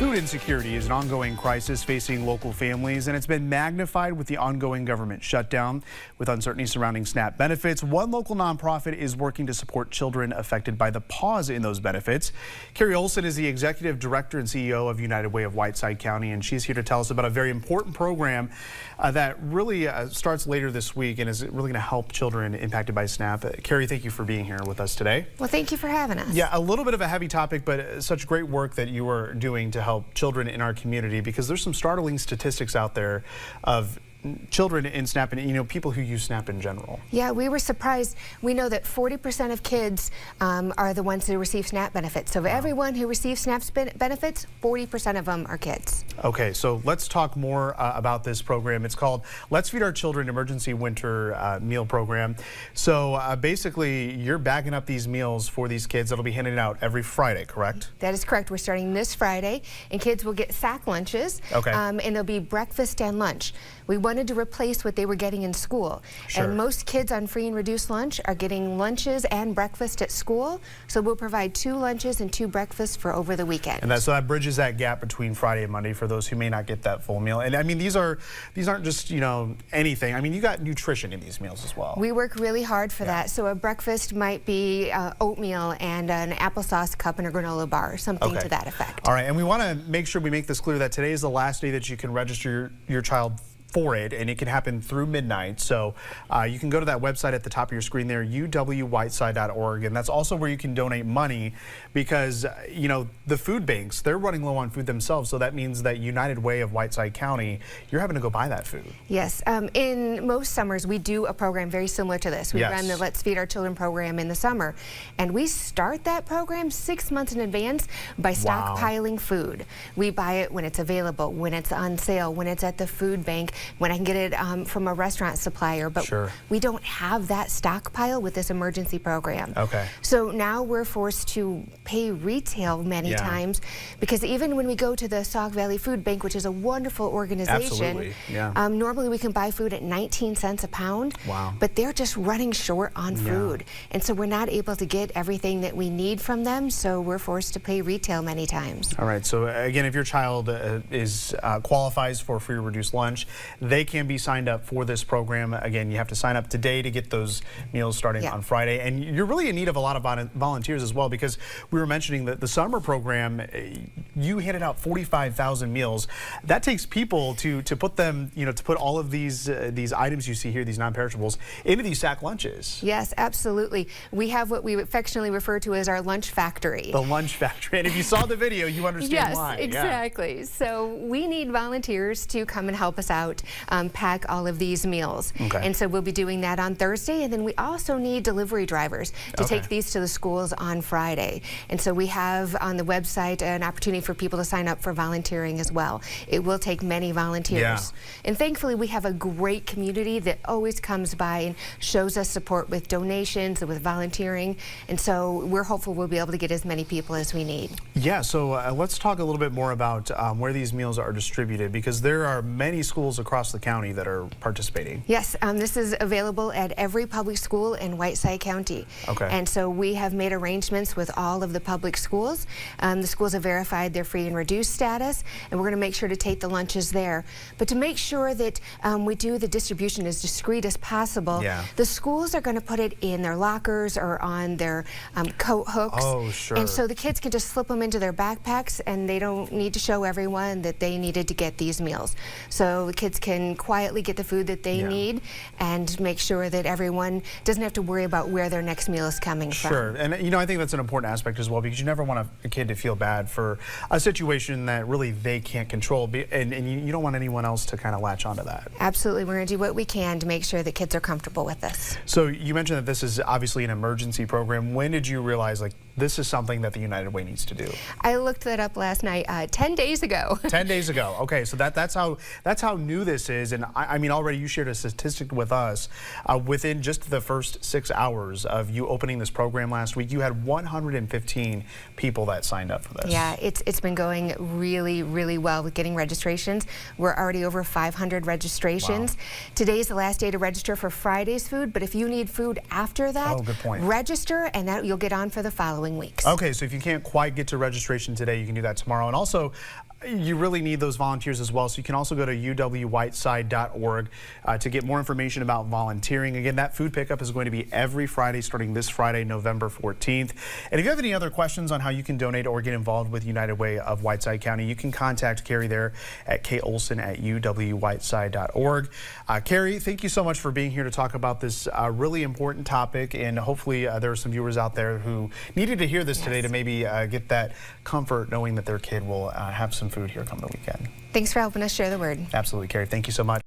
Food insecurity is an ongoing crisis facing local families, and it's been magnified with the ongoing government shutdown. With uncertainty surrounding SNAP benefits, one local nonprofit is working to support children affected by the pause in those benefits. Carrie Olson is the executive director and CEO of United Way of Whiteside County, and she's here to tell us about a very important program that really starts later this week and is really going to help children impacted by SNAP. Carrie, thank you for being here with us today. Well, thank you for having us. Yeah, a little bit of a heavy topic, but such great work that you are doing to help children in our community, because there's some startling statistics out there of children in SNAP and people who use SNAP in general. Yeah, we were surprised. We know that 40% of kids are the ones who receive SNAP benefits. So of everyone who receives SNAP benefits, 40% of them are kids. Okay, so let's talk more about this program. It's called Let's Feed Our Children Emergency Winter Meal Program. So basically, you're bagging up these meals for these kids that'll be handed out every Friday, correct? That is correct. We're starting this Friday, and kids will get sack lunches, and there'll be breakfast and lunch. We wanted to replace what they were getting in school. Sure. And most kids on free and reduced lunch are getting lunches and breakfast at school. So we'll provide 2 lunches and 2 breakfasts for over the weekend. And so that bridges that gap between Friday and Monday for those who may not get that full meal. And I mean, these aren't just, anything. I mean, you got nutrition in these meals as well. We work really hard for that. So a breakfast might be oatmeal and an applesauce cup and a granola bar, something to that effect. All right, and we want to make sure we make this clear that today is the last day that you can register your child for it, and it can happen through midnight. So you can go to that website at the top of your screen there, uwwhiteside.org, and that's also where you can donate money, because the food banks, they're running low on food themselves. So that means that United Way of Whiteside County, you're having to go buy that food. Yes, in most summers we do a program very similar to this. We run the Let's Feed Our Children program in the summer, and we start that program 6 months in advance by stockpiling food. We buy it when it's available, when it's on sale, when it's at the food bank, when I can get it from a restaurant supplier, but we don't have that stockpile with this emergency program. Okay. So now we're forced to pay retail many times, because even when we go to the Sauk Valley Food Bank, which is a wonderful organization, normally we can buy food at 19 cents a pound, but they're just running short on food. And so we're not able to get everything that we need from them, so we're forced to pay retail many times. All right, so again, if your child qualifies for free or reduced lunch, they can be signed up for this program. Again, you have to sign up today to get those meals starting on Friday. And you're really in need of a lot of volunteers as well, because we were mentioning that the summer program, you handed out 45,000 meals. That takes people to put them, to put all of these items you see here, these non-perishables, into these sack lunches. Yes, absolutely. We have what we affectionately refer to as our lunch factory. The lunch factory. And if you saw the video, you understand why. Yes, exactly. Yeah. So we need volunteers to come and help us out, pack all of these meals. And so we'll be doing that on Thursday, and then we also need delivery drivers to take these to the schools on Friday. And so we have on the website an opportunity for people to sign up for volunteering as well. It will take many volunteers. And thankfully we have a great community that always comes by and shows us support with donations and with volunteering. And so we're hopeful we'll be able to get as many people as we need. Yeah, so let's talk a little bit more about where these meals are distributed, because there are many schools across the county that are participating. Yes, this is available at every public school in Whiteside County. And so we have made arrangements with all of the public schools. The schools have verified their free and reduced status, and we're going to make sure to take the lunches there. But to make sure that we do the distribution as discreet as possible, the schools are going to put it in their lockers or on their coat hooks. And so the kids can just slip them into their backpacks, and they don't need to show everyone that they needed to get these meals. So the kids can quietly get the food that they need and make sure that everyone doesn't have to worry about where their next meal is coming from. Sure, and I think that's an important aspect as well, because you never want a kid to feel bad for a situation that really they can't control, and you don't want anyone else to kind of latch onto that. Absolutely, we're going to do what we can to make sure that kids are comfortable with this. So you mentioned that this is obviously an emergency program. When did you realize, like, this is something that the United Way needs to do? I looked that up last night, 10 days ago. 10 days ago. Okay, so that's how new this is. And I mean, already you shared a statistic with us. Within just the first 6 hours of you opening this program last week, you had 115 people that signed up for this. Yeah, it's been going really, really well with getting registrations. We're already over 500 registrations. Today's the last day to register for Friday's food, but if you need food after that, register, and that you'll get on for the following following weeks. Okay, so if you can't quite get to registration today, you can do that tomorrow. And also, you really need those volunteers as well, so you can also go to uwwhiteside.org to get more information about volunteering. Again, that food pickup is going to be every Friday starting this Friday, November 14th. And if you have any other questions on how you can donate or get involved with United Way of Whiteside County, you can contact Carrie there at kolson@uwwhiteside.org. Carrie, thank you so much for being here to talk about this really important topic, and hopefully there are some viewers out there who needed to hear this today to maybe get that comfort knowing that their kid will have some food here come the weekend. Thanks for helping us share the word. Absolutely, Carrie. Thank you so much.